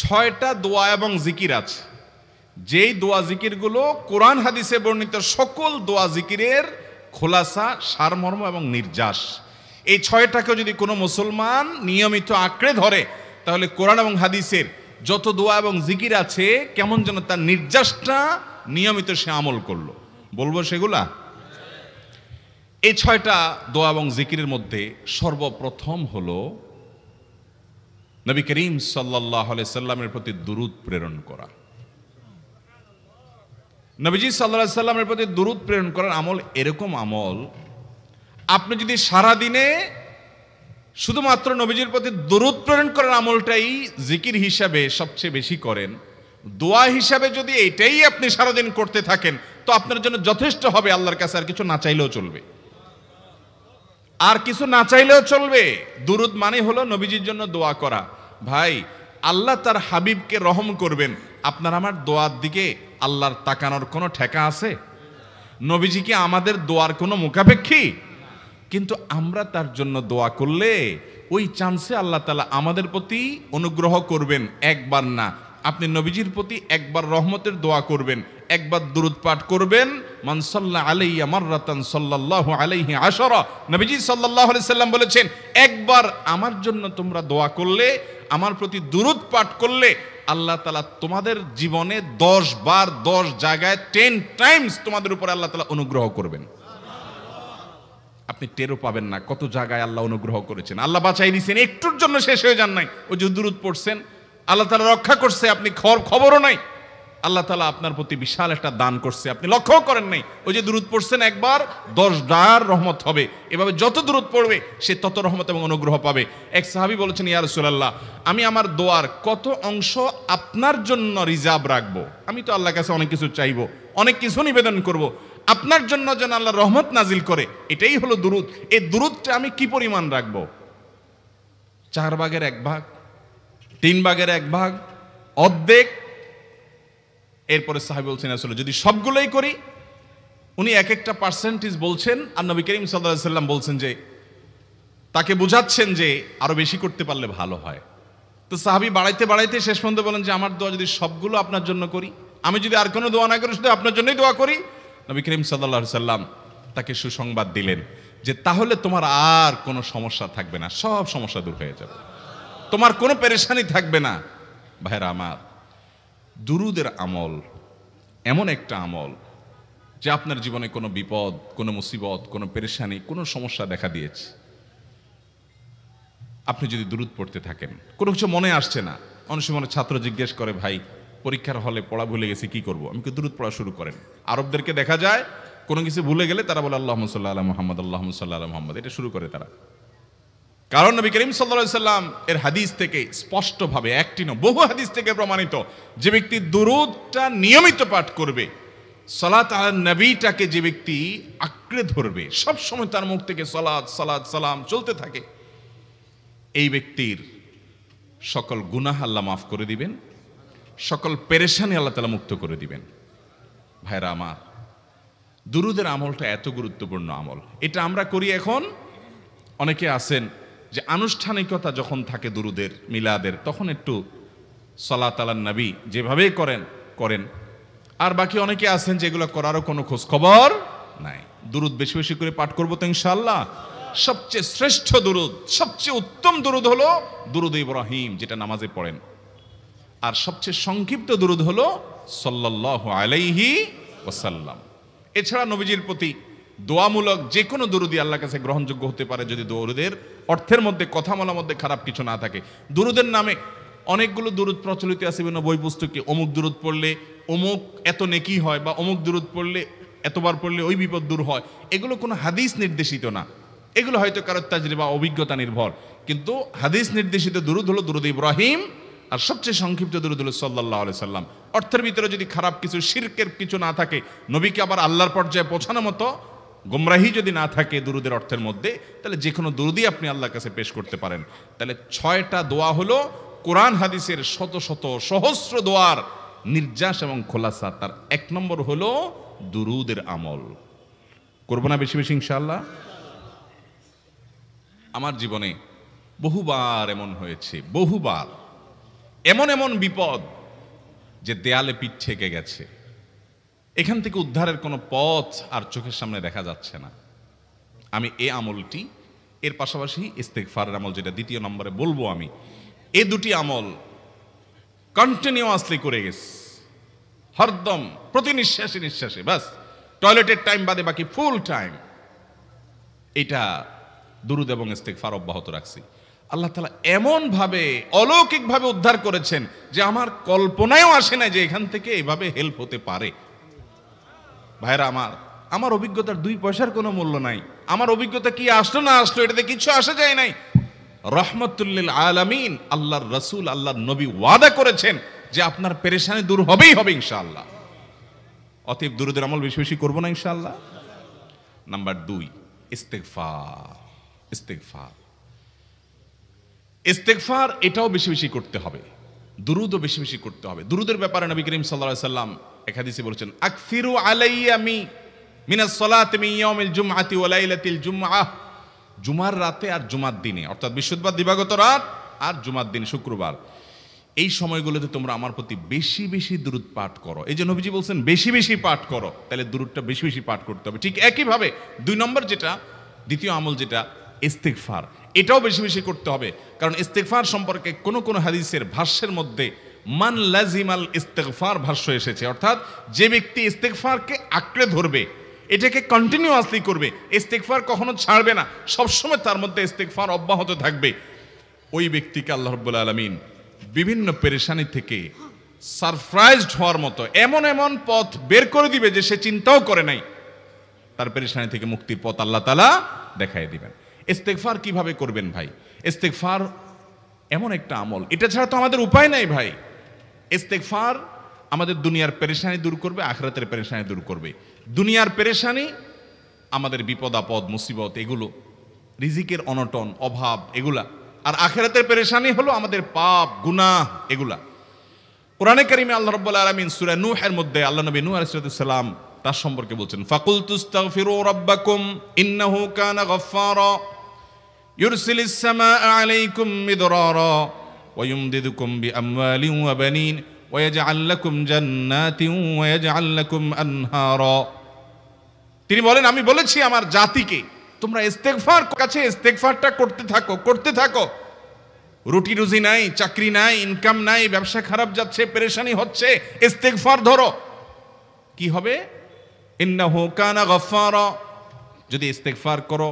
6টা দোয়া এবং জিকির আছে, যেই দোয়া জিকিরগুলো কোরআন হাদিসে বর্ণিত সকল দোয়া জিকিরের খোলাসা, সারমর্ম এবং নির্যাস। এই 6টাকেও যদি কোনো মুসলমান নিয়মিত আঁকড়ে ধরে, তাহলে কোরআন এবং হাদিসের যত দোয়া এবং জিকির আছে কেমন যেন তার নির্যাসটা নিয়মিত সে আমল করলো। বলবো সেগুলা? এই 6টা দোয়া এবং জিকিরের মধ্যে সর্বপ্রথম হলো নবী করিম সাল্লাল্লাহু আলাইহি সাল্লামের প্রতি দুরূদ প্রেরণ করা। নবীজি সাল্লাল্লাহু আলাইহি সাল্লামের প্রতি দুরূদ প্রেরণ করার আমল এরকম আমল, আপনি যদি সারা দিনে শুধুমাত্র নবীজির প্রতি দুরূদ প্রেরণ করার আমলটাই জিকির হিসাবে সবচেয়ে বেশি করেন, দোয়া হিসাবে যদি এটাই আপনি সারাদিন করতে থাকেন, তো আপনার জন্য যথেষ্ট হবে। আল্লাহর কাছে আর কিছু না চাইলেও চলবে, আর কিছু না চাইলেও চলবে। দুরূদ মানে হলো নবীজির জন্য দোয়া করা। ভাই, আল্লাহ তার হাবিবকে রহম করবেন, আপনার আমার দোয়ার দিকে আল্লাহর তাকানোর কোনো ঠেকা আছে? নবীজি কি আমাদের দোয়ার কোনো মুখাপেক্ষী? কিন্তু আমরা তার জন্য দোয়া করলে ওই চান্সে আল্লাহ তাআলা আমাদের প্রতি অনুগ্রহ করবেন। একবার না, আপনি নবীজির প্রতি একবার রহমতের দোয়া করবেন, একবার দুরূদ পাঠ করবেন। মান সাল্লা আলাইয়া মাররাতান সাল্লাল্লাহু আলাইহি আশারা, নবীজি সাল্লাল্লাহু আলাইহি সাল্লাম বলেছেন, একবার আমার জন্য তোমরা দোয়া করলে, আমার প্রতি দুরূদ পাঠ করলে, আল্লাহ তাআলা তোমাদের জীবনে 10 বার 10 জায়গায় 10 টাইমস তোমাদের উপরে আল্লাহ তাআলা অনুগ্রহ করবেন। আপনি টেরও পাবেন না কত জায়গায় আল্লাহ অনুগ্রহ করেছেন। আল্লাহ বাঁচাই দিয়েছেন, একটুর জন্য শেষ হয়ে যান নাই। ওই যে দুরূদ পড়ছেন, আল্লাহ তাআলা রক্ষা করছে, আপনি খবরও নাই। আল্লাহ তাআলা আপনার প্রতি বিশাল একটা দান করছে, আপনি লক্ষ্যও করেন নাই। ওই যে দুরূদ পড়ছেন একবার, 10 বার রহমত হবে। এভাবে যত দুরূদ পড়বে সে তত রহমত এবং অনুগ্রহ পাবে। এক সাহাবী বলেছেন, ইয়া রাসূলুল্লাহ, আমি আমার দোয়ার কত অংশ আপনার জন্য রিজার্ভ রাখবো? আমি তো আল্লাহর কাছে অনেক কিছু চাইবো, অনেক কিছু নিবেদন করব, আপনার জন্য যেন আল্লাহ রহমত নাজিল করে, এটাই হলো দুরূদ। এই দুরূদটা আমি কি পরিমাণ রাখবো? 4 ভাগের 1 ভাগ, 3 ভাগের 1 ভাগ, অর্ধেক? এরপরে সাহাবী বলছেন, আসলে যদি সবগুলোই করি, উনি এক একটা পার্সেন্টেজ বলছেন, আর নবী করিম সাল্লাল্লাহু আলাইহি সাল্লাম বলছেন যে, তাকে বুঝাচ্ছেন যে আরো বেশি করতে পারলে ভালো হয়। তো সাহাবী বাড়াইতে বাড়াইতে শেষ পর্যন্ত বলেন যে, আমার দোয়া যদি সবগুলো আপনার জন্য করি, আমি যদি আর কোনো দোয়া না করি, শুধু আপনার জন্যই দোয়া করি, নবী করিম সাল্লাল্লাহু আলাইহি সাল্লাম তাকে সুসংবাদ দিলেন যে, তাহলে তোমার আর কোনো সমস্যা থাকবে না, সব সমস্যা দূর হয়ে যাবে, তোমার কোনো পেরেশানি থাকবে না। ভাইরা আমার, দুরূদের আমল এমন একটা আমল যে আপনার জীবনে কোনো বিপদ, কোনো মুসিবত, কোনো পেরেশানি, কোনো সমস্যা দেখা দিয়েছে, আপনি যদি দুরূদ পড়তে থাকেন, কোনো কিছু মনে আসছে না, অনেক সময় ছাত্র জিজ্ঞেস করে, ভাই পরীক্ষার হলে পড়া ভুলে গেছি, কি করব? আমি দুরূদ পড়া শুরু করেন। আরবদেরকে দেখা যায় কোনো কিছু ভুলে গেলে তারা বলে আল্লাহুম্মা সাল্লি আলা মুহাম্মদ, আল্লাহুম্মা সাল্লি আলা মুহাম্মদ, এটা শুরু করে তারা। কারণ নবী করিম সাল্লাল্লাহু আলাইহি সাল্লাম এর হাদিস থেকে স্পষ্টভাবে, একটি নয় বহু হাদিস থেকে প্রমাণিত, যে ব্যক্তি দুরূদটা নিয়মিত পাঠ করবে, সালাত আলা নবীটাকে যে ব্যক্তি আঁকড়ে ধরবে, সব সময় তার মুখ থেকে সালাত সালাত সালাম চলতে থাকে, এই ব্যক্তির সকল গুনাহ আল্লাহ মাফ করে দিবেন, সকল পেরেশানি আল্লাহ তাআলা মুক্ত করে দিবেন। ভাইরা আমার, দুরূদের আমলটা এত গুরুত্বপূর্ণ আমল, এটা আমরা করি এখন। অনেকে আছেন যে আনুষ্ঠানিকতা যখন থাকে দুরূদের, মিলাদের, তখন একটু সালাত আলা নবী যেভাবে করেন। আর বাকি অনেকে আছেন যেগুলো করারও কোনো খোঁজ খবর নাই। দুরূদ বেশি বেশি করে পাঠ করবো তো ইনশাআল্লাহ। সবচেয়ে শ্রেষ্ঠ দুরূদ, সবচেয়ে উত্তম দুরূদ হলো দুরূদ ইব্রাহিম, যেটা নামাজে পড়েন। আর সবচেয়ে সংক্ষিপ্ত দুরূদ হলো সাল্লাল্লাহু আলাইহি ওয়াসাল্লাম। এছাড়া নবীজির প্রতি দোয়ামূলক যে কোনো দুরূদই আল্লাহর কাছে গ্রহণযোগ্য হতে পারে, যদি দুরূদের অর্থের মধ্যে, কথা বলার মধ্যে খারাপ কিছু না থাকে। দুরূদের নামে অনেকগুলো দুরূদ প্রচলিত আছে বিভিন্ন বই পুস্তকে, অমুক দুরূদ পড়লে অমুক এত নেকি হয়, বা অমুক দুরূদ পড়লে এতবার পড়লে ওই বিপদ দূর হয়। এগুলো কোনো হাদিস নির্দেশিত না, এগুলো হয়তো কারো তাজরিবা, অভিজ্ঞতা নির্ভর। কিন্তু হাদিস নির্দেশিত দুরূদ হলো দুরূদ ইব্রাহিম, আর সবচেয়ে সংক্ষিপ্ত দুরূদ হলো সাল্লাল্লাহু আলাইহি সাল্লাম। অর্থের ভিতরে যদি খারাপ কিছু, শিরকের কিছু না থাকে, নবীকে আবার আল্লাহর পর্যায়ে পৌঁছানোর মতো গুমরাহি যদি না থাকে দুরূদের অর্থের মধ্যে, তাহলে যে কোনো দুরূদই আপনি আল্লাহর কাছে পেশ করতে পারেন। তাহলে 6টা দোয়া হলো কোরআন হাদিসের শত শত সহস্র দোয়ার নির্যাস এবং খোলাসা। তার 1 নম্বর হলো দুরূদের আমল। করবো না বেশি বেশি ইনশাআল্লাহ? আমার জীবনে বহুবার এমন হয়েছে, বহুবার এমন এমন বিপদ যে দেয়ালে পিঠ ঠেকে গেছে, এখান থেকে উদ্ধারের কোনো পথ আর চোখের সামনে দেখা যাচ্ছে না। আমি এই আমলটি, এর পাশাপাশি ইস্তেগফারের আমল যেটা দ্বিতীয় নম্বরে বলবো আমি, এই দুটি আমল কন্টিনিউয়াসলি করে গেছে, হরদম প্রতি নিঃশ্বাসে নিঃশ্বাসে, বাস টয়লেটের টাইম বাদে বাকি ফুল টাইম এটা দুরুদ এবং ইস্তেগফার অব্যাহত রাখছি। আল্লাহ তাআলা এমন ভাবে অলৌকিকভাবে উদ্ধার করেছেন যে আমার কল্পনায়ও আসে না যে এখান থেকে এভাবে হেল্প হতে পারে। ভাইরা আমার অভিজ্ঞতার 2 পয়সার কোনো মূল্য নাই। আমার অভিজ্ঞতা কি আসলো না আসলো এটাতে কিছু আসা যায় নাই। রহমতুল্লিল আলামিন আল্লাহর রাসূল, আল্লাহর নবী ওয়াদা করেছেন যে আপনার পেরেশানি দূর হবেই হবে ইনশাআল্লাহ। অতএব দুরুদের আমল বেশি বেশি করবো না ইনশাআল্লাহ। নাম্বার 2, ইস্তেগফার। ইস্তেগফার ইস্তেগফার এটাও বেশি বেশি করতে হবে, দুরুদও বেশি বেশি করতে হবে। দুরুদের ব্যাপারে নবী করিম সাল্লাল্লাহু আলাইহি সাল্লাম এক হাদিসে বলেছেন, আকসিরু আলাইয়া মিনাস সালাতি মিন ইয়াউমিল জুমআতি ওয়া লাইলাতিল জুমআহ। জুমার রাতে আর জুমার দিনে, অর্থাৎ বৃহস্পতিবার দিবাগত রাত আর জুমার দিন শুক্রবার, এই সময়গুলোতে তোমরা আমার প্রতি বেশি বেশি দুরুদ পাঠ করো। এই যে নবীজি বলছেন বেশি বেশি পাঠ করো, তাহলে দুরুদটা বেশি বেশি পাঠ করতে হবে। ঠিক একইভাবে 2 নম্বর যেটা, দ্বিতীয় আমল যেটা ইস্তেগফার, এটাও বেশি বেশি করতে হবে। কারণ ইস্তেগফার সম্পর্কে কোন কোন হাদিসের ভাষ্যের মধ্যে মান লাজিমাল ইস্তেগফার ভাষ্য এসেছে, অর্থাৎ যে ব্যক্তি ইস্তেগফারকে আঁকড়ে ধরবে, এটাকে কন্টিনিউয়াসলি করবে, ইস্তেগফার কখনো ছাড়বে না, সবসময় তার মধ্যে ইস্তেগফার অব্যাহত থাকবে, ওই ব্যক্তিকে আল্লাহ রাব্বুল আলামিন বিভিন্ন পেরেশানি থেকে সারপ্রাইজড হওয়ার মতো এমন এমন পথ বের করে দিবে যে সে চিন্তাও করে নাই। তার পেরেশানি থেকে মুক্তির পথ আল্লাহ তাআলা দেখায় দিবেন। ইস্তেগফার কিভাবে করবেন ভাই? ইস্তেগফার এমন একটা আমল, এটা ছাড়া তো আমাদের উপায় নাই ভাই। ইস্তেগফার আমাদের দুনিয়ার পেরেশানি দূর করবে, আখিরাতের পেরেশানি দূর করবে। দুনিয়ার পেরেশানি আমাদের বিপদ আপদ মুসিবত, এগুলো রিজিকের অনটন অভাব এগুলা, আর আখিরাতের পেরেশানি হলো আমাদের পাপ গুনাহ এগুলা। কোরআনে কারিমে আল্লাহ রাব্বুল আলামিন সূরা নূহের মধ্যে আল্লাহ নবী নূহ আলাইহিস সালাম তার সম্পর্কে বলছেন, ফাকুলতুস্তাগফিরু রাব্বাকুম ইন্নাহু কানা গাফফারা ইউরসিলিস সামাআ আলাইকুম মিদরারা ওয়া ইউমদিদুকুম বিআমওয়ালিন ওয়া বানিন ওয়া ইয়াজআল লাকুম জান্নাতিন ওয়া ইয়াজআল লাকুম আনহারা। তিনি বলেন, আমি বলেছি আমার জাতিকে তোমরা ইস্তেগফার কাছে ইস্তেগফারটা করতে থাকো। রুটি রুজি নাই, চাকরি নাই, ইনকাম নাই, ব্যবসা খারাপ যাচ্ছে, পেরেশানি হচ্ছে, ইস্তেগফার ধরো, কি হবে? ইন্নাহু কানা গাফফারা। যদি ইস্তেগফার করো,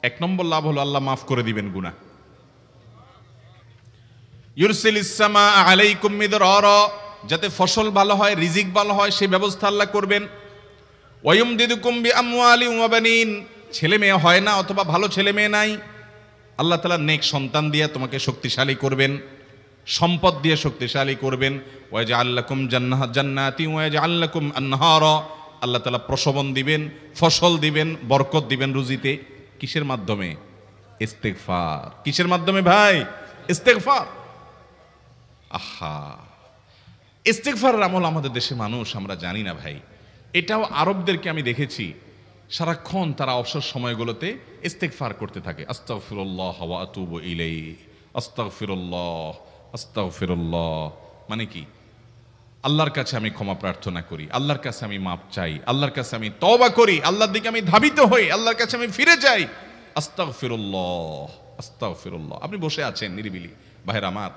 1 নম্বর লাভ হলো আল্লাহ মাফ করে দিবেন গুনাহ। ইউরসিলিস সামাআ আলাইকুম মিদরারা, যাতে ফসল ভালো হয়, রিজিক ভালো হয়, সেই ব্যবস্থা আল্লাহ করবেন। ওয়া ইউমদিদুকুম বিআমওয়ালিন ওয়া বানিন, ছেলে মেয়ে হয় না অথবা ভালো ছেলে মেয়ে নাই, আল্লাহ তাআলা নেক সন্তান দিয়ে তোমাকে শক্তিশালী করবেন, সম্পদ দিয়ে শক্তিশালী করবেন। ওয়া ইয়াজআল লাকুম জান্নাতিন ওয়া ইয়াজআল লাকুম আনহারা, আল্লাহ তাআলা প্রসবন দিবেন, ফসল দিবেন, বরকত দিবেন রুজিতে। কিসের মাধ্যমে? ইস্তেগফার। কিসের মাধ্যমে ভাই? ইস্তেগফার। আহা, ইস্তেগফারের আমল আমাদের দেশে মানুষ আমরা জানি না ভাই। এটাও আরবদেরকে আমি দেখেছি সারাক্ষণ তারা অবসর সময়গুলোতে ইস্তেগফার করতে থাকে, আস্তাগফিরুল্লাহ ওয়া আতুবু ইলাইহি, আস্তাগফিরুল্লাহ আস্তাগফিরুল্লাহ। মানে কি? আল্লাহর কাছে আমি ক্ষমা প্রার্থনা করি, আল্লাহর কাছে আমি মাপ চাই, আল্লাহর কাছে আমি তওবা করি, আল্লাহর দিকে আমি ধাবিত হই, আল্লাহর কাছে আমি ফিরে যাই, আস্তাগফিরুল্লাহ আস্তাগফিরুল্লাহ। আপনি বসে আছেন নিরিবিলি, ভাইরা আমার,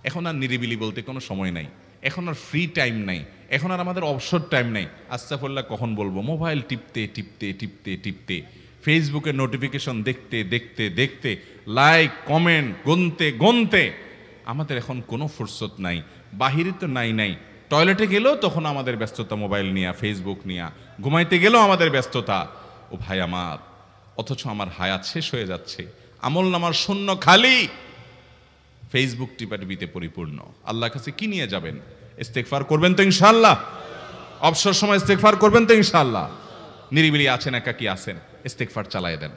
এখন আর নিরিবিলি বলতে কোনো সময় নাই, এখন আর ফ্রি টাইম নাই, এখন আর আমাদের অবসর টাইম নাই। আস্তাগফিরুল্লাহ কখন বলবো? মোবাইল টিপতে টিপতে টিপতে টিপতে, ফেসবুকের নোটিফিকেশন দেখতে দেখতে দেখতে, লাইক কমেন্ট গুনতে গুনতে আমাদের এখন কোনো ফুরসত নাই। বাহিরে তো নাই, টয়লেটে গেলেও তখন আমাদের ব্যস্ততা মোবাইল নিয়ে, ফেসবুক নিয়ে, ঘুমাইতে গেলেও আমাদের ব্যস্ততা। ও ভাই আমার, অথচ আমার হায়াত শেষ হয়ে যাচ্ছে, আমল নামার শূন্য খালি, ফেসবুক টিপাটিপিতে পরিপূর্ণ। আল্লাহর কাছে কি নিয়ে যাবেন? ইস্তেগফার করবেন তো ইনশাআল্লাহ? অবসর সময় ইস্তেগফার করবেন তো ইনশাআল্লাহ? নিরিবিলি আছেন, একাকী আছেন, ইস্তেগফার চালায় দেন।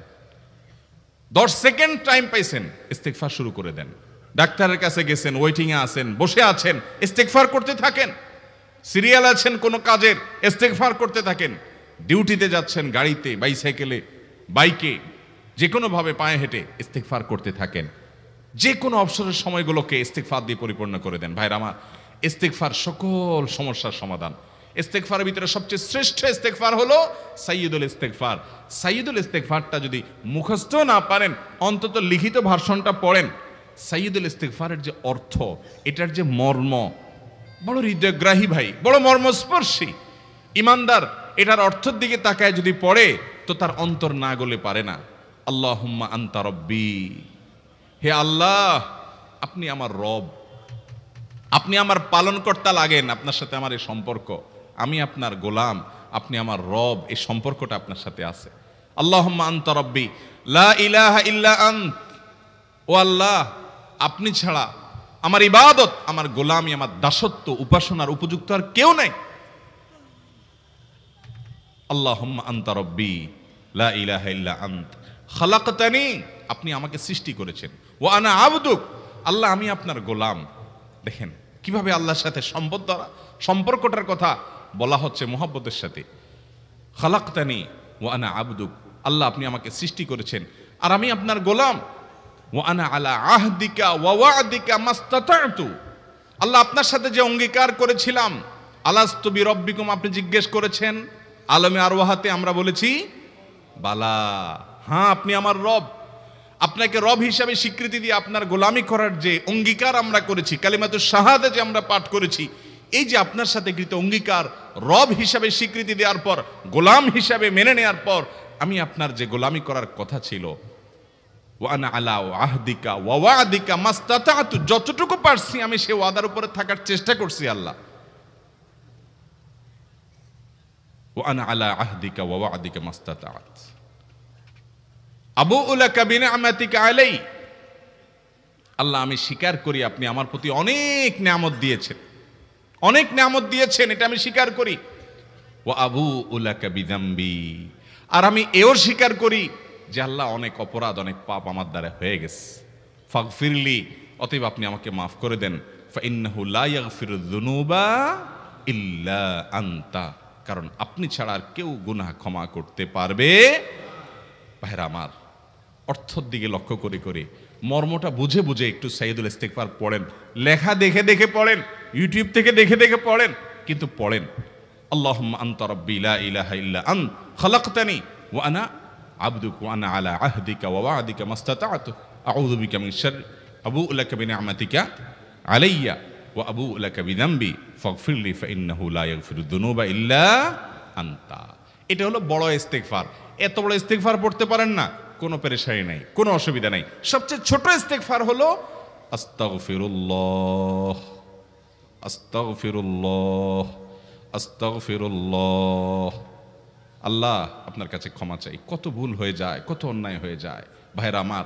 10 সেকেন্ড টাইম পাইছেন, ইস্তেগফার শুরু করে দেন। ডাক্তারের কাছে গেছেন, ওয়েটিং এ আছেন, বসে আছেন, ইস্তেগফার করতে থাকেন। সিরিয়াল আছেন কোনো কাজের, ইস্তেগফার করতে থাকেন। ডিউটিতে যাচ্ছেন গাড়িতে, বাইসাইকেলে, বাইকে, যে কোনো ভাবে পায়ে হেঁটে ইস্তেগফার করতে থাকেন। যে কোনো অবসরের সময়গুলোকে ইস্তেগফার দিয়ে পরিপূর্ণ করে দেন। ভাইরা আমার, ইস্তেগফার সকল সমস্যার সমাধান। ইস্তেগফারের ভিতরে সবচেয়ে শ্রেষ্ঠ ইস্তেগফার হলো সাইয়্যিদুল ইস্তেগফার। সাইয়্যিদুল ইস্তেগফারটা যদি মুখস্থ না পারেন, অন্তত লিখিত ভার্সনটা পড়েন। সাইয়্যিদুল ইস্তেগফারের যে অর্থ, এটার যে মর্ম, বড় হৃদয়গ্রাহী ভাই, বড় মর্মস্পর্শী। ইমানদার এটার অর্থের দিকে তাকায় যদি পড়ে, তো তার অন্তর না গলে পারে না। আল্লাহুম্মা আনতা রব্বি, হে আল্লাহ আপনি আমার রব, আপনি আমার পালনকর্তা লাগেন। আপনার সাথে আমার এই সম্পর্ক, আমি আপনার গোলাম, আপনি আমার রব, এই সম্পর্কটা আপনার সাথে আছে। আল্লাহুম্মা আনতা রব্বি লা ইলাহা ইল্লা আন্ত, ও আল্লাহ আপনি ছাড়া আমার ইবাদত, আমার গোলামি, আমার দাসত্ব, উপাসনার উপযুক্ত আর কেউ নাই। আল্লাহুম্মা আনতা রব্বি লা ইলাহা ইল্লা আন্ত খালাকতানি, আপনি আমাকে সৃষ্টি করেছেন। ওয়া আনা আবদুক, আল্লাহ আমি আপনার গোলাম। দেখেন কিভাবে আল্লাহর সাথে সম্পর্কটার কথা বলা হচ্ছে মুহাব্বতের সাথে। খালাকতানি ওয়া আনা আবদুক, আল্লাহ আপনি আমাকে সৃষ্টি করেছেন আর আমি আপনার গোলাম। ওয়া আনা আলা আহদিকা ওয়া ওয়া'দিকা মাস্তাতা'তু, আল্লাহ আপনার সাথে যে অঙ্গীকার করেছিলাম, আলাস্তু বিরব্বিকুম, আপনি জিজ্ঞেস করেছেন। আলমে আরওয়াহাতে আমরা বলেছি বালা, হ্যাঁ আপনি আমার রব। আপনাকে রব হিসাবে স্বীকৃতি দিয়ে আপনার গোলামি করার যে অঙ্গীকার আমরা করেছি, কালিমাতুশ শাহাদা যে আমরা পাঠ করেছি, এই যে আপনার সাথে কৃত অঙ্গীকার, রব হিসাবে স্বীকৃতি দেওয়ার পর, গোলাম হিসাবে মেনে নেওয়ার পর, আমি আপনার যে গোলামি করার কথা ছিল, ওয়া আনা আলা আহদিকা ওয়া ওয়া'দিকা মাস্তাতা'তু, যতটুকু পারছি আমি সে ওয়াদার উপরে থাকার চেষ্টা করছি আল্লাহ। ওয়া আনা আলা আহদিকা ওয়া ওয়া'দিকা মাস্তাতা'ত আবুউ লাকা বিনি'মাতিকা আলাই, আল্লাহ আমি স্বীকার করি আপনি আমার প্রতি অনেক নিয়ামত দিয়েছেন, অনেক নিয়ামত দিয়েছেন, এটা আমি স্বীকার করি। ওয়া আবুউ লাকা বিযামবি, আর আমি এও স্বীকার করি যে আল্লাহ অনেক অপরাধ, অনেক পাপ আমার দ্বারা হয়ে গেছে। ফাগফিরলি, অতএব আপনি আমাকে মাফ করে দেন। ফাইন্নাহু লা ইয়াগফিরুয যুনুবা ইল্লা আনতা, কারণ আপনি ছাড়া আর কেউ গুনাহ ক্ষমা করতে পারবে। ভাইরা আমার, অর্থের দিকে লক্ষ্য করে করে, মর্মটা বুঝে বুঝে একটু সাইয়্যিদুল ইস্তেগফার পড়েন। লেখা দেখে দেখে পড়েন, ইউটিউব থেকে দেখে দেখে পড়েন, কিন্তু পড়েন। আল্লাহুম্মা আনতা রাব্বি লা ইলাহা ইল্লা আন্ত খালাকতানি ওয়া আনা আবদুক ওয়া আনা আলা আহদিকা ওয়া ওয়া'দিকা মাস্তাতা'তু আউযু বিকা মিন শাররি আবুউ লাকা বিনি'মাতিকা আলাইয়া ওয়া আবুউ লাকা বিযামবি ফাগফিরলি ফাইন্নাহু লা ইয়াগফিরুয যুনুবা ইল্লা আনতা। এটা হলো বড় ইস্তেগফার। এত বড় ইস্তেগফার পড়তে পারেন না, কোনো পেরেশানি নাই, কোনো অসুবিধা নাই। সবচেয়ে ছোট ইস্তেগফার হলো আস্তাগফিরুল্লাহ আস্তাগফিরুল্লাহ আস্তাগফিরুল্লাহ। আল্লাহ আপনার কাছে ক্ষমা চাই, কত ভুল হয়ে যায়, কত অন্যায় হয়ে যায়। ভাইরা আমার,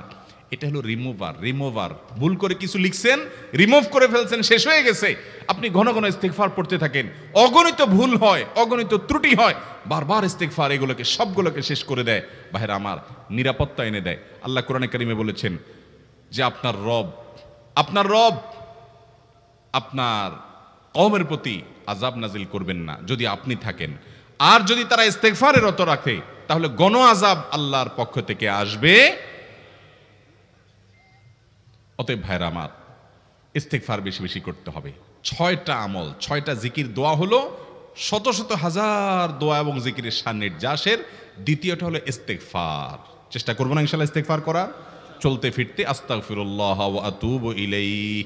এটা হলো রিমুভার। ভুল করে কিছু লিখছেন, রিমুভ করে ফেলছেন, শেষ হয়ে গেছে। আপনি ঘন ঘন ইস্তেগফার পড়তে থাকেন, অগণিত ভুল হয়, অগণিত ত্রুটি হয়, বারবার ইস্তেগফার এগুলোকে সবগুলোকে শেষ করে দেয়। ভাইরা আমার, নিরাপত্তা এনে দেয়। আল্লাহ কোরআনে কারিমে বলেছেন যে আপনার রব আপনার কওমের প্রতি আযাব নাজিল করবেন না যদি আপনি থাকেন, আর যদি তারা ইস্তেগফারে রত রাখে তাহলে গণ আযাব আল্লাহর পক্ষ থেকে আসবে। অতএব ভাইরা আমার, ইস্তেগফার বেশি বেশি করতে হবে। 6টা আমল, 6টা জিকির, দোয়া হলো শত শত হাজার দোয়া এবং জিকিরের সান্নিধ্যাসের। দ্বিতীয়টা হলো ইস্তেগফার। চেষ্টা করবো না ইনশাআল্লাহ ইস্তেগফার করার, চলতে ফিরতে আস্তাগফিরুল্লাহ ওয়া আতুবু ইলাইহি,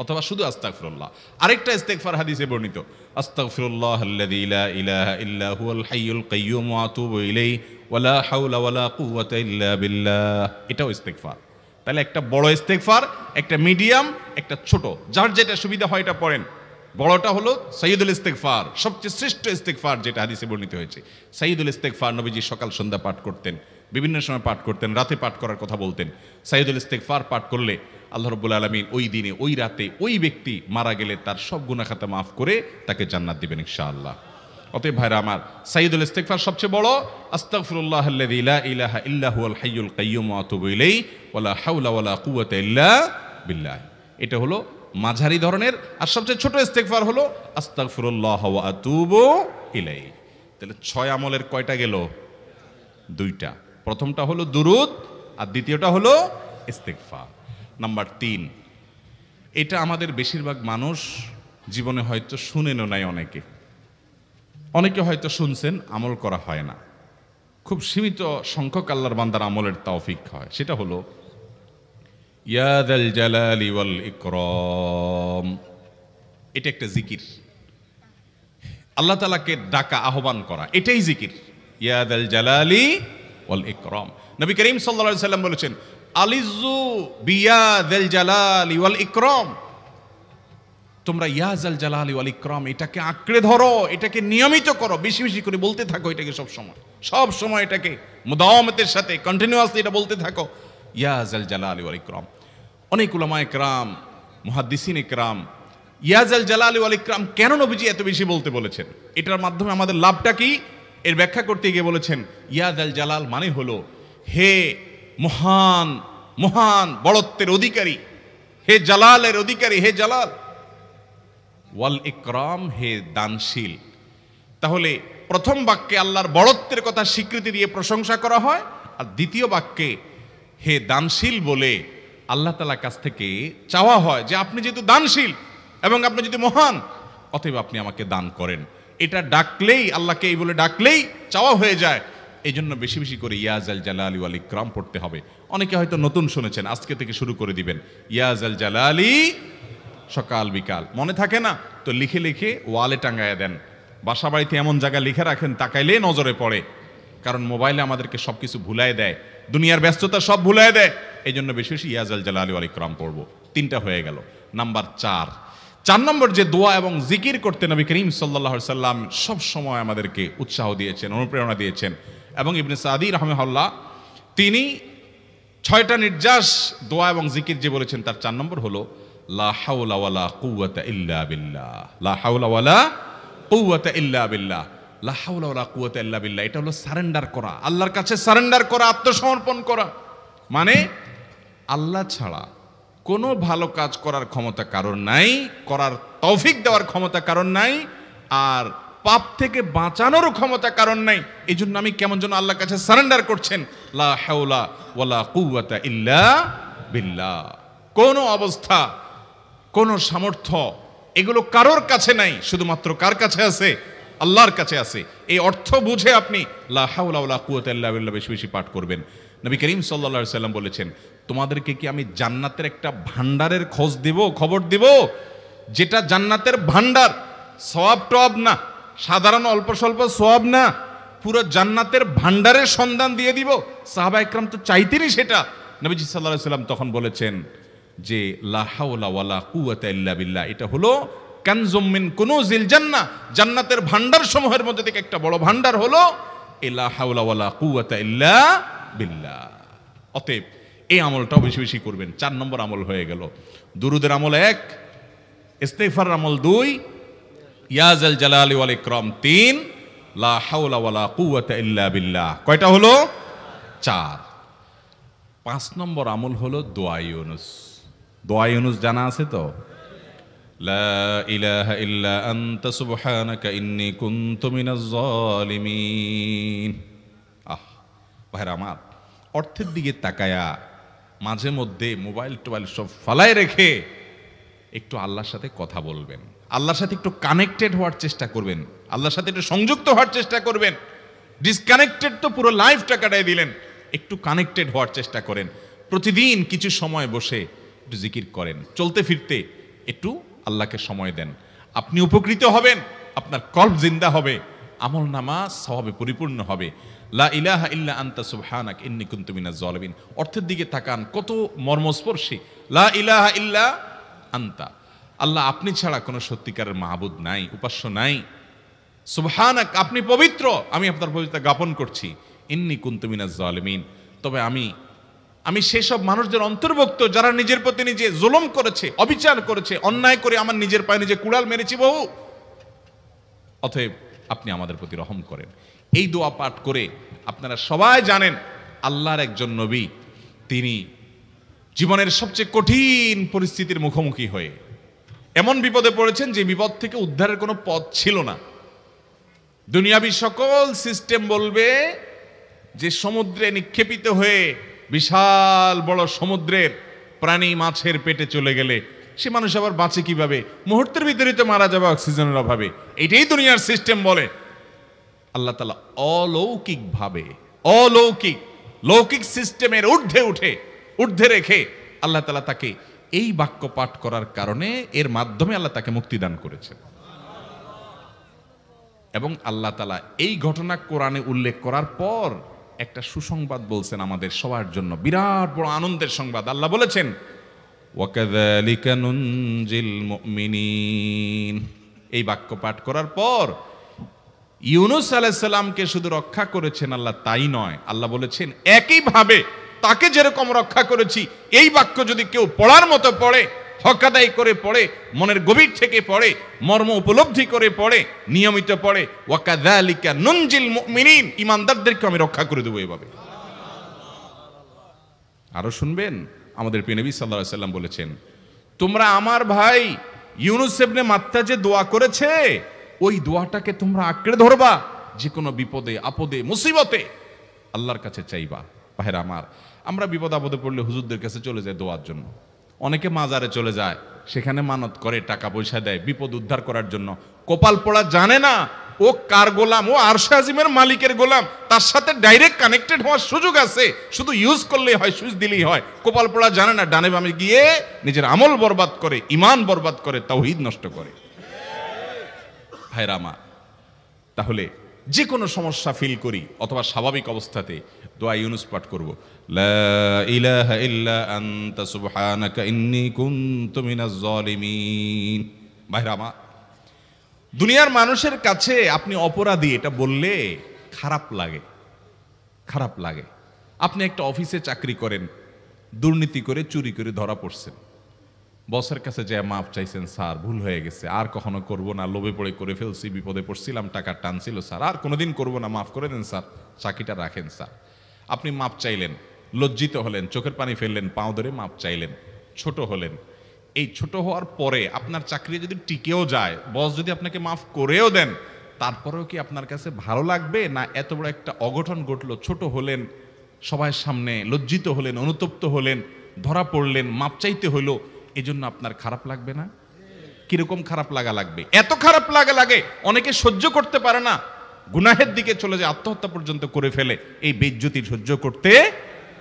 অথবা শুধু আস্তাগফিরুল্লাহ। আরেকটা ইস্তেগফার হাদিসে বর্ণিত, আস্তাগফিরুল্লাহাল্লাযী লা ইলাহা ইল্লা হুয়াল হাইয়ুল কাইয়্যুম ওয়া আতুবু ইলাইহি ওয়া লা হাওলা ওয়া লা কুওয়াতা ইল্লা বিল্লাহ। এটাও ইস্তেগফার। তাহলে একটা বড় ইস্তেগফার, একটা মিডিয়াম, একটা ছোট, যার যেটা সুবিধা হয় এটা পড়েন। বড়টা হলো সাইয়্যিদুল ইস্তেগফার, সবচেয়ে শ্রেষ্ঠ ইস্তেগফার যেটা হাদিসে বর্ণিত হয়েছে। সাইয়্যিদুল ইস্তেগফার নবীজি সকাল সন্ধ্যা পাঠ করতেন, বিভিন্ন সময় পাঠ করতেন, রাতে পাঠ করার কথা বলতেন। সাইয়্যিদুল ইস্তেগফার পাঠ করলে আল্লাহ রাব্বুল আলামিন ওই দিনে, ওই রাতে, ওই ব্যক্তি মারা গেলে তার সব গুনাহ খাতা মাফ করে তাকে জান্নাত দিবেন ইনশাআল্লাহ। অতএব ভাইরা আমার, সাইয়্যিদুল ইস্তেগফার সবচেয়ে বড়, আস্তাগফিরুল্লাহাল্লাযী লা ইলাহা ইল্লা হুয়াল হাইয়ুল কাইয়্যুম ওয়া আতুবু ইলাইহি ওয়া লা হাওলা ওয়া লা কুওয়াতা ইল্লা বিল্লাহ। এটা হলো মাঝারি ধরনের। আর সবচেয়ে ছোট ইস্তেগফার হলো আস্তাগফিরুল্লাহ ওয়া আতুবু ইলাইহি। তাহলে 6 আমলের কয়টা গেল? 2টা। প্রথমটা হলো দুরুদ আর দ্বিতীয়টা হলো ইস্তেগফার। নাম্বার 3, এটা আমাদের বেশিরভাগ মানুষ জীবনে হয়তো শুনেনও নাই, অনেকে হয়তো শুনছেন, আমল করা হয় না। খুব সীমিত সংখ্যক আল্লাহর বান্দার আমলের তৌফিক হয়। সেটা হলো ইয়া যাল জালালি ওয়াল ইকরাম। এটা একটা জিকির, আল্লাহ তাআলাকে ডাকা, আহ্বান করা, এটাই জিকির। ইয়া যাল জালালি ওয়াল ইকরাম। নবী করিম সাল্লাল্লাহু আলাইহি সাল্লাম বলেছেন, আলিজু বিয়া যাল জালালি ওয়াল ইকরাম। তোমরা ইয়া যাল জালালি ওয়াল ইকরাম এটাকে আঁকড়ে ধরো, এটাকে নিয়মিত করো, বেশি বেশি করে বলতে থাকো এটাকে সব সময় এটাকে মুদাওয়ামাতের সাথে কন্টিনিউয়াসলি এটা বলতে থাকো, ইয়া যাল জালালি ওয়াল ইকরাম। অনেক উলামায়ে কেরাম, মুহাদ্দিসিনে কেরাম ইয়া যাল জালালি ওয়াল ইকরাম কেন নবীজি এত বেশি বলতে বলেছেন, এটার মাধ্যমে আমাদের লাভটা কি, এর ব্যাখ্যা করতে গিয়ে বলেছেন ইয়া যাল জালাল মানে হলো হে মহান মহান বড়ত্বের অধিকারী, হে জালালের অধিকারী, হে জালাল। ওয়াল ইকরাম হে দানশীল। তাহলে প্রথম বাক্যে আল্লাহর বড়ত্বের কথা স্বীকৃতি দিয়ে প্রশংসা করা হয়, আর দ্বিতীয় বাক্যে হে দানশীল বলে আল্লাহ তাআলার কাছ থেকে চাওয়া হয় যে আপনি যেহেতু দানশীল এবং আপনি যদি মহান, অতএব আপনি আমাকে দান করেন। এটা ডাকলেই, আল্লাহকে এই বলে ডাকলেই চাওয়া হয়ে যায়। এই জন্য বেশি বেশি করে ইয়া যাল জালালি ওয়াল ইকরাম পড়তে হবে। অনেকে হয়তো নতুন শুনেছেন, আজকে থেকে শুরু করে দিবেন ইয়া যাল জালালি, সকাল বিকাল। মনে থাকে না তো লিখে লিখে ওয়ালে টাঙ্গায় দেন, বাসা বাড়িতে এমন জায়গায় লিখে রাখেন তাকাইলে নজরে পড়ে, কারণ মোবাইলে আমাদেরকে সবকিছু ভুলায় দেয়, দুনিয়ার ব্যস্ততা সব ভুলায় দেয়। এই জন্য বেশি বেশি ইয়া যাল জালালি ওয়াল ইকরাম পড়বো। 3টা হয়ে গেল। নাম্বার 4 নম্বর যে দোয়া এবং জিকির করতে নবী করিম সাল্লাল্লাহু আলাইহি সাল্লাম সব সময় আমাদেরকে উৎসাহ দিয়েছেন, অনুপ্রেরণা দিয়েছেন। এবং ইবনে সাদি রাহিমাহুল্লাহ তিনি 6টা নির্যাস দোয়া এবং জিকির যে বলেছেন তার 4 নম্বর হলো লা হাওলা ওয়ালা কুওয়াতা ইল্লা বিল্লাহ। লা হাওলা ওয়ালা কুওয়াতা ইল্লা বিল্লাহ। লা হাওলা ওয়ালা কুওয়াতা ইল্লা বিল্লাহ এটা হলো সারেন্ডার করা, আল্লাহর কাছে সারেন্ডার করা, আত্মসমর্পণ করা। মানে আল্লাহ ছাড়া কোনো ভালো কাজ করার ক্ষমতা কারণ নাই, করার তৌফিক দেওয়ার ক্ষমতা কারণ নাই, আর পাপ থেকে বাঁচানোরও ক্ষমতা কারণ নাই। এই জন্য আমি কেমন যেন আল্লাহর কাছে সারেন্ডার করছেন, লা হাওলা ওয়ালা কুওয়াতা ইল্লা বিল্লাহ। কোনো অবস্থা, কোনো সামর্থ্য এগুলো কারোর কাছে নাই, শুধুমাত্র কার কাছে আছে? আল্লাহর কাছে আছে। এই অর্থ বুঝে আপনি লা হাওলা ওয়ালা কুওয়াতা ইল্লা বিল্লাহ বেশি বেশি পাঠ করবেন। নবী করিম সাল্লাল্লাহু আলাইহি সাল্লাম বলেছেন, তোমাদেরকে কি আমি জান্নাতের একটা ভান্ডারের খবর দিব, যেটা জান্নাতের ভান্ডার, সওয়াব টওয়াব না, সাধারণ অল্প স্বল্প সওয়াব না, পুরো জান্নাতের ভান্ডারের সন্ধান দিয়ে দিব। সাহাবা ইকরাম তো চাইতেনই সেটা। নবীজি সাল্লাল্লাহু আলাইহি সাল্লাম তখন বলেছেন যে লা হাওলা ওয়ালা কুওয়াতা ইল্লা বিল্লাহ এটা হলো কানজুম মিন কুনুজিল জান্নাহ, জান্নাতের ভান্ডার সমূহের মধ্যে থেকে একটা বড় ভান্ডার হলো লা হাওলা ওয়ালা কুওয়াতা ইল্লা বিল্লাহ। অতএব এই আমলটাও বেশি বেশি করবেন। 4 নম্বর আমল হয়ে গেল। দুরুদের আমল 1, ইস্তিগফারের আমল 2, ইয়া যাল জালালি ওয়াল ইকরাম 3, লা হাওলা ওয়ালা কুওয়াতা ইল্লা বিল্লাহ। কয়টা হলো? 4। 5 নম্বর আমল হলো দোয়া ইউনুস। দোয়া ইউনুস জানা আছে তো? লা ইলাহা ইল্লা আনতা সুবহানাকা ইন্নী কুনতু মিনাজ জালিমিন। ভাইরা আমার, অর্থের দিকে তাকায়া মাঝে মধ্যে মোবাইল টোবাইল সব ফালায় রেখে একটু আল্লাহর সাথে কথা বলবেন, আল্লাহর সাথে একটু কানেক্টেড হওয়ার চেষ্টা করবেন, আল্লাহর সাথে একটু সংযুক্ত হওয়ার চেষ্টা করবেন। ডিসকানেক্টেড তো পুরো লাইফটা কাটাই দিলেন, একটু কানেক্টেড হওয়ার চেষ্টা করেন। প্রতিদিন কিছু সময় বসে একটু জিকির করেন, চলতে ফিরতে একটু আল্লাহকে সময় দেন। আপনি উপকৃত হবেন, আপনার কল্ব জিন্দা হবে, আমল নামা সওয়াবে পরিপূর্ণ হবে। লা ইলাহা ইল্লা আনতা সুবহানাকা ইন্নী কুনতু মিনাজ জালিমিন। অর্থের দিকে তাকান, কত মর্মস্পর্শী। লা ইলাহা ইল্লা আনতা, আল্লাহ আপনি ছাড়া কোনো সত্যিকারের মাহবুদ নাই, উপাস্য নাই। সুবহানাক, আপনি পবিত্র, আমি আপনার পবিত্রতা জ্ঞাপন করছি। ইন্নী কুনতু মিনাজ জালিমিন, তবে আমি সেসব মানুষদের অন্তর্ভুক্ত যারা নিজের প্রতি নিজে জুলুম করেছে, অবিচার করেছে, অন্যায় করে আমার নিজের পায়ে নিজে কুড়াল মেরেছি বহু। অতএব আপনি আমাদের প্রতি রহম করেন। এই দোয়া পাঠ করে আপনারা সবাই জানেন আল্লাহর একজন নবী, তিনি জীবনের সবচেয়ে কঠিন পরিস্থিতির মুখোমুখি হয়ে এমন বিপদে পড়েছেন যে বিপদ থেকে উদ্ধারের কোনো পথ ছিল না। দুনিয়াবী সকল সিস্টেম বলবে যে সমুদ্রে নিক্ষেপিত হয়ে বিশাল বড় সমুদ্রের প্রাণী মাছের পেটে চলে গেলে সে মানুষ আবার বাঁচে কিভাবে? মুহূর্তের ভিতরেই তো মারা যাবে অক্সিজেনের অভাবে। এটাই দুনিয়ার সিস্টেম বলে। আল্লাহ তাআলা অলৌকিকভাবে লৌকিক সিস্টেমের ঊর্ধ্বে রেখে আল্লাহ তাআলা তাকে এই বাক্য পাঠ করার কারণে এর মাধ্যমে আল্লাহ তাকে মুক্তি দান করেছেন। এবং আল্লাহ তাআলা এই ঘটনা কোরআনে উল্লেখ করার পর একটা সুসংবাদ বলছেন আমাদের সবার জন্য, বিরাট বড় আনন্দের সংবাদ। আল্লাহ বলেছেন, ওয়াকাযালিকা নুনজিল মুমিনিন। এই বাক্য পাঠ করার পর ইউনূস আলাইহিস সালামকে শুধু রক্ষা করেছেন আল্লাহ তাই নয়, আল্লাহ বলেছেন একইভাবে তাকে যেরকম রক্ষা করেছি, এই বাক্য যদি কেউ পড়ার মতো পড়ে, হক আদায় করে পড়ে, মনের গভীর থেকে পড়ে, মর্ম উপলব্ধি করে পড়ে, নিয়মিত পড়ে, ওয়াকাযালিকা নুনজিল মুমিনিন, ঈমানদারদেরকে আমি রক্ষা করে দেব এভাবে। আরো শুনবেন, আমাদের প্রিয় নবী সাল্লাল্লাহু আলাইহি সাল্লাম বলেছেন, তোমরা আমার ভাই ইউনূস ইবনে মাত্তা যে দোয়া করেছে, ওই দোয়াটাকে তোমরা আঁকড়ে ধরবা, যে কোনো বিপদে আপদে মুসিবতে আল্লাহর কাছে চাইবা। ভাইরা আমার, আমরা বিপদ আপদে পড়লে হুজুরদের কাছে চলে যায় দোয়ার জন্য। অনেকে মাজারে চলে যায়, সেখানে মানত করে, টাকা পয়সা দেয় বিপদ উদ্ধার করার জন্য। কপাল পোড়া জানে না ও কার গোলাম, ও আরশে আজিমের মালিকের গোলাম, তার সাথে ডাইরেক্ট কানেক্টেড হওয়ার সুযোগ আছে, শুধু ইউজ করলেই হয়, সুইচ দিলেই হয়। কপাল পোড়া জানে না, ডানে বামে গিয়ে নিজের আমল বরবাদ করে, ঈমান বরবাদ করে, তাওহীদ নষ্ট করে। ভাইরা আমার, তাহলে যে কোনো সমস্যা ফিল করি অথবা স্বাভাবিক অবস্থাতে দোয়া ইউনূস পাঠ করব, লা ইলাহা ইল্লা আনতা সুবহানাকা ইন্নী কুনতু মিনাজ জালিমিন। ভাইরা আমার, দুনিয়ার মানুষের কাছে আপনি অপরাধী এটা বললে খারাপ লাগে। আপনি একটা অফিসে চাকরি করেন, দুর্নীতি করে চুরি করে ধরা পড়ছেন, বসের কাছে যায় মাপ চাইছেন, স্যার ভুল হয়ে গেছে, আর কখনো করব না, লোভে পড়ে করে ফেলছি, বিপদে পড়ছিলাম, টাকা টানছিল স্যার, আর কোনোদিন করব না, মাফ করে দেন স্যার, চাকরিটা রাখেন স্যার। আপনি মাপ চাইলেন, লজ্জিত হলেন, চোখের পানি ফেললেন, পাও ধরে মাপ চাইলেন, ছোট হলেন। এই ছোট হওয়ার পরে আপনার চাকরি যদি টিকেও যায়, বস যদি আপনাকে মাফ করেও দেন, তারপরেও কি আপনার কাছে ভালো লাগবে? না এত বড় একটা অঘটন ঘটলো, ছোট হলেন, সবার সামনে লজ্জিত হলেন, অনুতপ্ত হলেন, ধরা পড়লেন, মাপ চাইতে হলো, এজন্য আপনার খারাপ লাগবে না? কিরকম খারাপ লাগবে? এত খারাপ লাগে অনেকে সহ্য করতে পারে না, গুনাহের দিকে চলে যায়, আত্মহত্যা পর্যন্ত করে ফেলে, এই বেইজ্জতি সহ্য করতে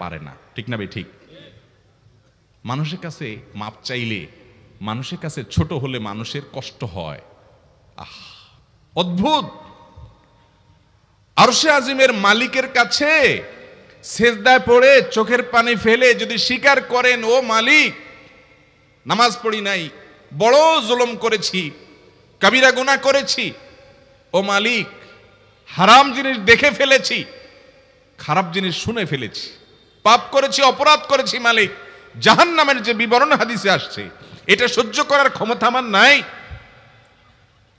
পারে না। ঠিক না ভাই? ঠিক। মানুষের কাছে মাপ চাইলে, মানুষের কাছে ছোট হলে মানুষের কষ্ট হয়। অদ্ভুত। আরশে আজিমের মালিকের কাছে সেজদায় পড়ে চোখের পানি ফেলে যদি স্বীকার করেন, ও মালিক, নামাজ পড়ি নাই, বড় জুলুম করেছি, কাবিরা গুনাহ করেছি, ও মালিক, হারাম জিনিস দেখে ফেলেছি, খারাপ জিনিস শুনে ফেলেছি, পাপ করেছি, অপরাধ করেছি মালিক, জাহান্নামের যে বিবরণ হাদিসে আসছে, এটা সহ্য করার ক্ষমতা আমার নাই,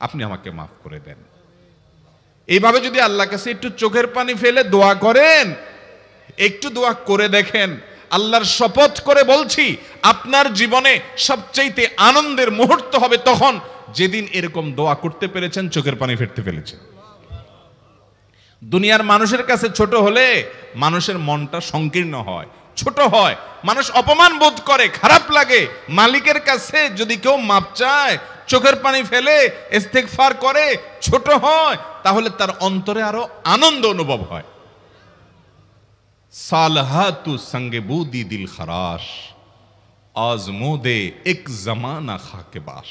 আপনি আমাকে মাফ করে দেন। এইভাবে যদি আল্লাহর কাছে একটু চোখের পানি ফেলে দোয়া করেন, একটু দোয়া করে দেখেন, আল্লাহর শপথ করে বলছি, আপনার জীবনে সবচেয়ে আনন্দের মুহূর্ত হবে তখন যেদিন এরকম দোয়া করতে পেরেছেন, চোখের পানি ফেলতে পেরেছেন। দুনিয়ার মানুষের কাছে ছোট হলে মানুষের মনটা সংকীর্ণ হয়, ছোট হয়, মানুষ অপমান বোধ করে, খারাপ লাগে। মালিকের কাছে যদি কেউ মাপ চায়, চোখের পানি ফেলে, ইস্তেগফার করে, ছোট হয়, তাহলে তার অন্তরে আরো আনন্দ অনুভব হয়। সালহাতু সঙ্গে বুদি দিল খরাশ, আজমোদে এক জামানা খাকে বাস।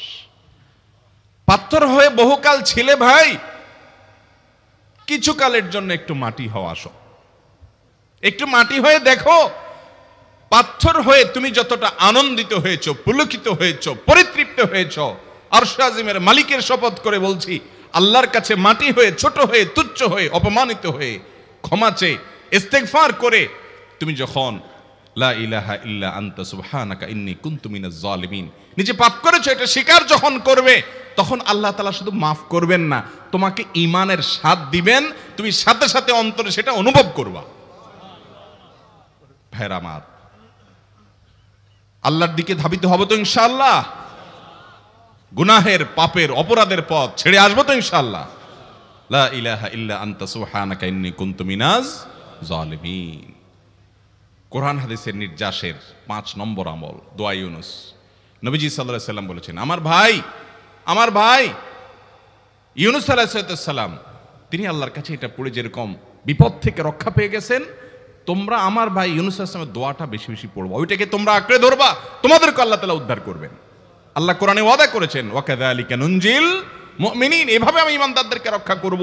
পাথর হয়ে বহুকাল ছিলে ভাই, কিছু কালের জন্য একটু মাটি হও, আসো, একটু মাটি হয়ে দেখো। পাথর হয়ে তুমি যতটা আনন্দিত হয়েছো, পুলকিত হয়েছো, পরিতৃপ্ত হয়েছো, আরশে আজিমের মালিকের শপথ করে বলছি, আল্লাহর কাছে মাটি হয়ে, ছোট হয়ে, তুচ্ছ হয়ে, অপমানিত হয়ে, ক্ষমা চেয়ে, ইস্তেগফার করে তুমি যখন লা ইলাহা ইল্লা আনতা সুবহানাকা ইন্নী কুনতু মিনাজ জালিমিন, নিজে পাপ করেছো এটা স্বীকার যখন করবে, তখন আল্লাহ তাআলা শুধু মাফ করবেন না, তোমাকে ঈমানের স্বাদ দিবেন, তুমি সাথে সাথে অন্তরে সেটা অনুভব করবা। ভাইরা আমার, আল্লাহর দিকে ধাবিত হব তো ইনশাআল্লাহ? গুনাহের, পাপের, অপরাধের পথ ছেড়ে আসবো তো ইনশাআল্লাহ? লা ইলাহা ইল্লা আনতা সুবহানাকা ইন্নী কুনতু মিনাজ জালিমিন। কোরআন হাদিসের নির্যাসের 5 নম্বর আমল দোয়া ইউনুস। নবীজি সাল্লাল্লাহু আলাইহি সাল্লাম বলেছেন, আমার ভাই ইউনুস আলাইহিস সালাম তিনি আল্লাহর কাছে এটা পড়ে যেরকম বিপদ থেকে রক্ষা পেয়ে গেছেন, তোমরা আমার ভাই ইউনুস আলাইহিস সালামের দোয়াটা বেশি বেশি পড়বা, ওইটাকে তোমরা আঁকড়ে ধরবা, তোমাদেরকে আল্লাহ তাআলা উদ্ধার করবেন। আল্লাহ কোরআনে ওয়াদা করেছেন, ওয়া কাযালিকা নুনজিল মুমিনিন, এভাবে আমি ঈমানদারদেরকে রক্ষা করব।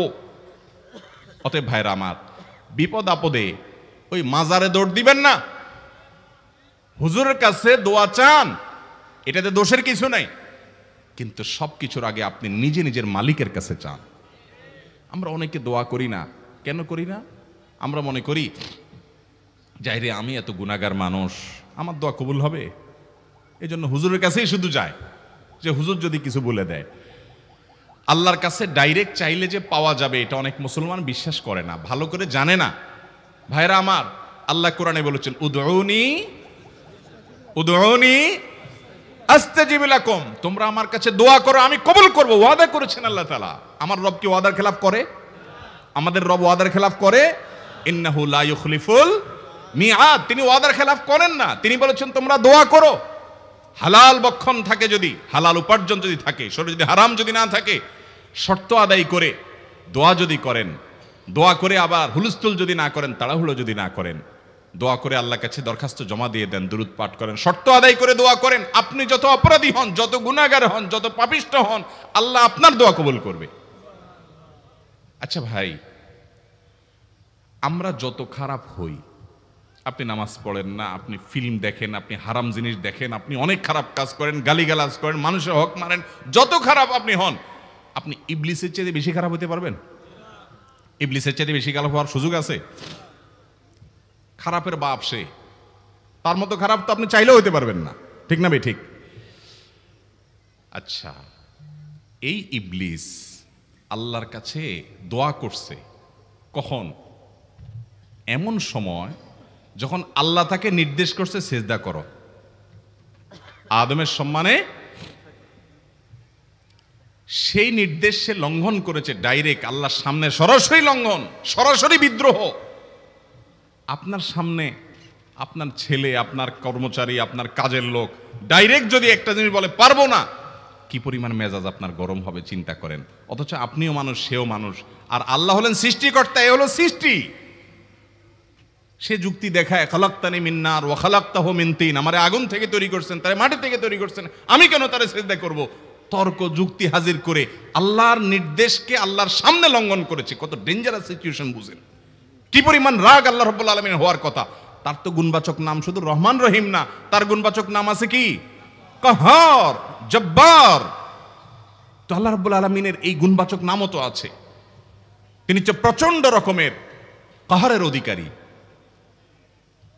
অতএব ভাইরা আমার, বিপদ আপদে ওই মাজারে দৌড় দিবেন না, হুজুরের কাছে দোয়া চান, এটাতে দোষের কিছু নাই, কিন্তু সবকিছুর আগে আপনি নিজে নিজের মালিকের কাছে চান। আমরা অনেকে দোয়া করি না, কেন করি না? আমরা মনে করি যাইরে আমি এত গুনাহগার মানুষ, আমার দোয়া কবুল হবে, এই জন্য হুজুরের কাছেই শুধু যায়, যে হুজুর যদি কিছু বলে দেয়। আল্লাহর কাছে ডাইরেক্ট চাইলে যে পাওয়া যাবে এটা অনেক মুসলমান বিশ্বাস করে না, ভালো করে জানে না। ভাইরা আমার, আল্লাহ কোরআনে বলেছেন, উদউনি আস্তাজিব লাকুম, তোমরা আমার কাছে দোয়া করো, আমি কবুল করব। ওয়াদা করেছেন আল্লাহ তাআলা। আমার রব কি ওয়াদার খেলাফ করে? আমাদের রব ওয়াদার খেলাফ করে? ইন্নাহু লা ইউখলিফুল মিআদ, তিনি ওয়াদার খেলাফ করেন না। তিনি বলেছেন তোমরা দোয়া করো, হালাল বক্ষণ থাকে, যদি হালাল উপার্জন যদি থাকে, শরীরে যদি হারাম যদি না থাকে, শর্ত আদায় করে দোয়া যদি করেন, দোয়া করে আবার হুলস্থুল যদি না করেন, তাড়াহুড়ো যদি না করেন, দোয়া করে আল্লাহর কাছে দরখাস্ত জমা দিয়ে দেন, দুরূদ পাঠ করেন, শর্ত আদায় করে দোয়া করেন, আপনি যত অপরাধী হন, যত গুনাহগার হন, যত পাপিষ্ঠ হন, আল্লাহ আপনার দোয়া কবুল করবে। আচ্ছা ভাই, আমরা যত খারাপ হই, আপনি নামাজ পড়েন না, আপনি ফিল্ম দেখেন, আপনি হারাম জিনিস দেখেন, আপনি অনেক খারাপ কাজ করেন, গালিগালাজ করেন, মানুষের হক মারেন, যত খারাপ আপনি হন, আপনি ইবলিসের চেয়ে বেশি খারাপ হতে পারবেন? ইবলিসের চেয়ে বেশি খারাপ হওয়ার সুযোগ আছে? খারাপের বাপ সে, তার মতো খারাপ তো আপনি চাইলেও হতে পারবেন না, ঠিক না ভাই? ঠিক। আচ্ছা, এই ইবলিস আল্লাহর কাছে দোয়া করছে কখন? এমন সময় যখন আল্লাহ তাকে নির্দেশ করছে সিজদা করো, আদমের সম্মানে। সেই নির্দেশ সে লঙ্ঘন করেছে, ডাইরেক্ট আল্লাহর সামনে সরাসরি লঙ্ঘন, সরাসরি বিদ্রোহ। আপনার সামনে আপনার ছেলে, আপনার কর্মচারী, আপনার কাজের লোক ডাইরেক্ট যদি একটা জিনিস বলে পারবো না, কি পরিমাণ মেজাজ আপনার গরম হবে চিন্তা করেন। অথচ আপনিও মানুষ, সেও মানুষ, আর আল্লাহ হলেন সৃষ্টিকর্তা, এ হলো সৃষ্টি। সে যুক্তি দেখায়, খালাক্তানি মিন নার ওয়া খালাক্তাহু মিন তিন, আমারে আগুন থেকে তৈরি করছেন, তারে মাটি থেকে তৈরি করছেন, আমি কেন তারে সিজদা করব? তর্ক যুক্তি হাজির করে আল্লাহর নির্দেশকে আল্লাহর সামনে লঙ্ঘন করেছে। কত ডেঞ্জারাস সিচুয়েশন বুঝেন, কি পরিমাণ রাগ আল্লাহ রাব্বুল আলামিন হওয়ার কথা। তার তো গুণবাচক নাম শুধু রহমান রহিম না, তার গুণবাচক নাম আছে কি? কাহার, জব্বার। তো আল্লাহ রাব্বুল আলামিনের এই গুণবাচক নামও তো আছে। তিনি হচ্ছে প্রচন্ড রকমের কাহারের অধিকারী।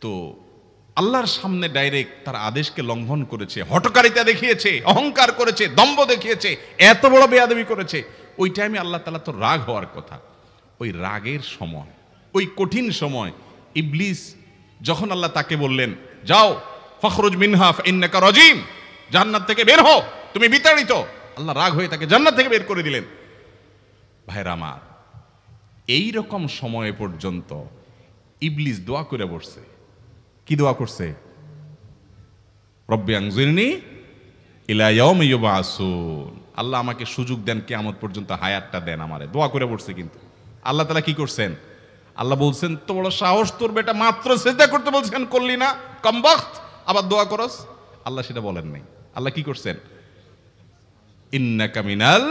তো আল্লাহর সামনে ডাইরেক্ট তার আদেশকে লঙ্ঘন করেছে, হঠকারিতা দেখিয়েছে, অহংকার করেছে, দম্ভ দেখিয়েছে, এত বড় বেয়াদবি করেছে। ওই টাইমে আল্লাহ তাআলা তো রাগ হওয়ার কথা। ওই রাগের সময়, ওই কঠিন সময় ইবলিস যখন আল্লাহ তাকে বললেন, যাও ফখরুজ মিনহা ফাইন্নাকা রাজিম, জান্নাত থেকে বের হও, তুমি বিতাড়িত, আল্লাহ রাগ হয়ে তাকে জান্নাত থেকে বের করে দিলেন। ভাইরা আমার, এই রকম সময় পর্যন্ত ইবলিস দোয়া করে বসছে। কি দোয়া করছে? রব্বি আনজিরনি ইলা ইয়াউমি ইউবআসুন, আল্লাহ আমাকে সুযোগ দেন, কিয়ামত পর্যন্ত হায়াতটা দেন আমারে, দোয়া করে বসছে। কিন্তু আল্লাহ তাআলা কি করছেন? আল্লাহ বলছেন, তো বড় সাহস তোর, বেটা মাত্র সিজদা করতে বলছেন, করলি না, কমবখত, আবার দোয়া করস? আল্লাহ সেটা বলেন নাই। আল্লাহ কি করছেন? ইন্নাকা মিনাল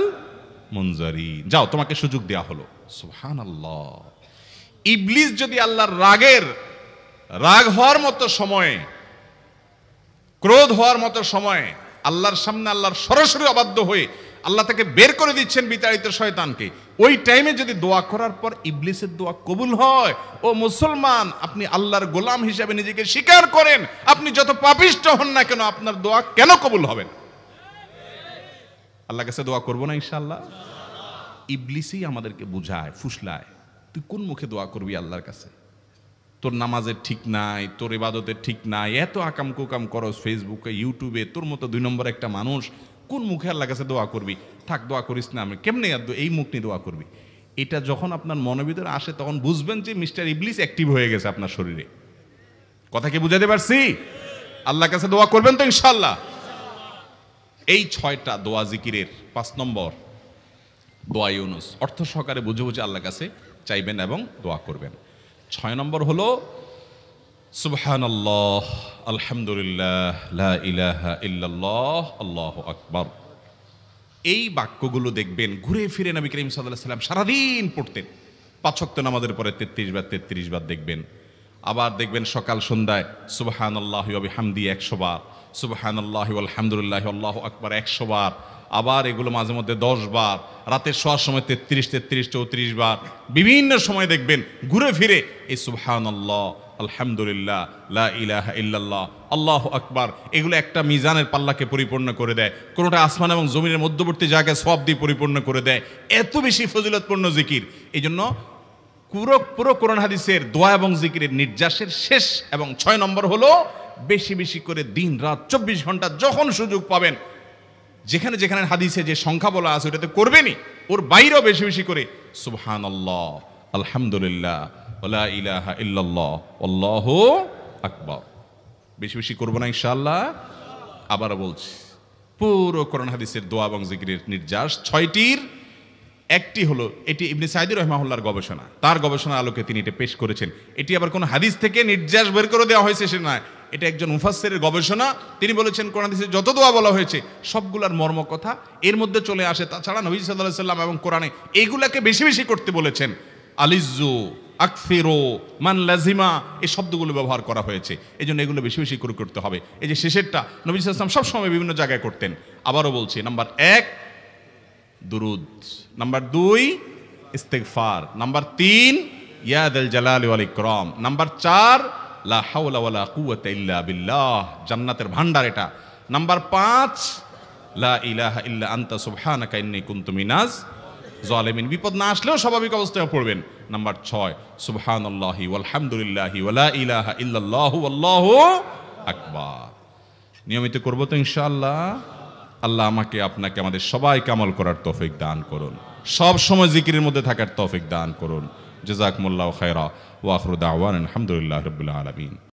মুনজারিন, যাও তোমাকে সুযোগ দেয়া হলো। সুবহানাল্লাহ। ইবলিস যদি আল্লাহর রাগ হওয়ার মতো সময়ে, ক্রোধ হওয়ার মতো সময়ে আল্লাহর সামনে আল্লাহর সরাসরি অবাধ্য হয়ে আল্লাহ তাকে বের করে দিচ্ছেন বিতাড়িত শয়তানকে, ওই টাইমে যদি দোয়া করার পর ইবলিসের দোয়া কবুল হয়, ও মুসলমান, আপনি আল্লাহর গোলাম হিসেবে নিজেকে স্বীকার করেন, আপনি যত পাপিষ্ঠ হন না কেন, আপনার দোয়া কেন কবুল হবে না? আল্লাহর কাছে দোয়া করবো না ইনশাআল্লাহ? ইবলিসই আমাদেরকে বুঝায়, ফুসলায়, তুই কোন মুখে দোয়া করবি আল্লাহর কাছে? তোর নামাজের ঠিক নাই, তোর ইবাদতের ঠিক নাই, এত আকাম কুকাম করস ফেসবুকে, ইউটিউবে, তোর মতো 2 নম্বর একটা মানুষ, কোন মুখে আল্লাহর কাছে দোয়া করবি? থাক, দোয়া করিস না, আমি কেমনে এই মুখ নিয়ে দোয়া করবি? এটা যখন আপনার মনের ভিতরে আসে, তখন বুঝবেন যে মিস্টার ইবলিস অ্যাক্টিভ হয়ে গেছে আপনার শরীরে। কথা কি বুঝাতে পারছি? আল্লাহর কাছে দোয়া করবেন তো ইনশাআল্লাহ। এই 6টা দোয়া জিকিরের 5 নম্বর দোয়া ইউনুস, অর্থ সহকারে বুঝে বুঝে আল্লাহর কাছে চাইবেন এবং দোয়া করবেন। 6 নম্বর হলো সুবহানাল্লাহ, আলহামদুলিল্লাহ, লা ইলাহা ইল্লাল্লাহ, আল্লাহু আকবার। এই বাক্যগুলো দেখবেন ঘুরে ফিরে নবী করিম সাল্লাল্লাহু আলাইহি ওয়াসাল্লাম সারাদিন পড়তেন। 5 ওয়াক্ত নামাজের পরে 33 বার দেখবেন। আবার দেখবেন সকাল সন্ধ্যায় সুবহানাল্লাহি ওয়া বিহামদি 100 বার, সুবহানাল্লাহি ওয়াল হামদুলিল্লাহি আল্লাহু আকবার 100 বার। আবার এগুলো মাঝে মধ্যে 10 বার, রাতের শোয়ার সময় 33 বার। বিভিন্ন সময় দেখবেন ঘুরে ফিরে এই সুবহানাল্লাহ, আলহামদুলিল্লাহ, লা ইলাহা ইল্লাল্লাহ, আল্লাহু আকবার, এগুলো একটা মিজানের পাল্লাকে পরিপূর্ণ করে দেয়। কোনোটা আসমান এবং জমিনের মধ্যবর্তী জায়গায় সওয়াব দিয়ে পরিপূর্ণ করে দেয়। এত বেশি ফজিলতপূর্ণ জিকির। এই জন্য পুরো কোরআন হাদিসের দোয়া এবং জিকিরের নির্যাসের শেষ এবং 6 নম্বর হলো বেশি বেশি করে দিন রাত 24 ঘন্টা যখন সুযোগ পাবেন, যেখানে যেখানে হাদিসে যে সংখ্যা বলা আছে ওটাতে করবেনই, ওর বাইরেও বেশি বেশি করে সুবহানাল্লাহ, আলহামদুলিল্লাহ, লা ইলাহা ইল্লাল্লাহ, আল্লাহু আকবার বেশি বেশি করবো না ইনশাআল্লাহ। আবারও বলছি, পুরো কোরআন হাদিসের দোয়া এবং জিকিরের নির্যাস 6টির একটি হলো, এটি ইবনে সাঈদী রাহিমাহুল্লাহর গবেষণা, তার গবেষণার আলোকে তিনি এটা পেশ করেছেন। এটি আবার কোনো হাদিস থেকে নির্যাস বের করে দেওয়া হয়েছে সে নয়, এটা একজন মুফাসসিরের গবেষণা। তিনি বলেছেন কোরআন হাদিসে যত দোয়া বলা হয়েছে সবগুলার মর্ম কথা এর মধ্যে চলে আসে। তাছাড়া নবী সাল্লাল্লাহু আলাইহি সাল্লাম এবং কোরআনে এইগুলাকে বেশি বেশি করতে বলেছেন। আলিজ্জু, আকফিরু, মান লাজিমা, এই শব্দগুলো ব্যবহার করা হয়েছে। এই জন্য এগুলো বেশি বেশি করে করতে হবে। এই যে শেষেরটা নবী সাল্লাল্লাহু আলাইহি ওয়াসাল্লাম সবসময় বিভিন্ন জায়গায় করতেন। আবারও বলছি, নাম্বার 1 দুরুদ, নাম্বার 2 ইস্তিগফার, নাম্বার 3 ইয়া যাল জালালি ওয়াল ইকরাম, নাম্বার 4 লা হাওলা ওয়ালা কুওয়াতা ইল্লা বিল্লাহ, জান্নাতের ভান্ডার এটা, নাম্বার 5 লা ইলাহা ইল্লা আনতা সুবহানাকা ইন্নী কুনতু মিনাজ জালিমিন, বিপদ না আসলেও স্বাভাবিক অবস্থায় পড়বেন। নাম্বার 6 সুবহানাল্লাহি ওয়াল হামদুলিল্লাহি ওয়া লা ইলাহা ইল্লাল্লাহু আল্লাহু আকবার। নিয়মিত করব তো ইনশাআল্লাহ। আল্লাহ আমাকে আপনাকে আমাদের সবাইকে আমল করার তৌফিক দান করুন, সব সময় জিকিরের মধ্যে থাকার তৌফিক দান করুন। জাযাকুমুল্লাহু খায়রা ওয়া আখিরু দাওয়ানা আলহামদুলিল্লাহি রাব্বিল আলামিন।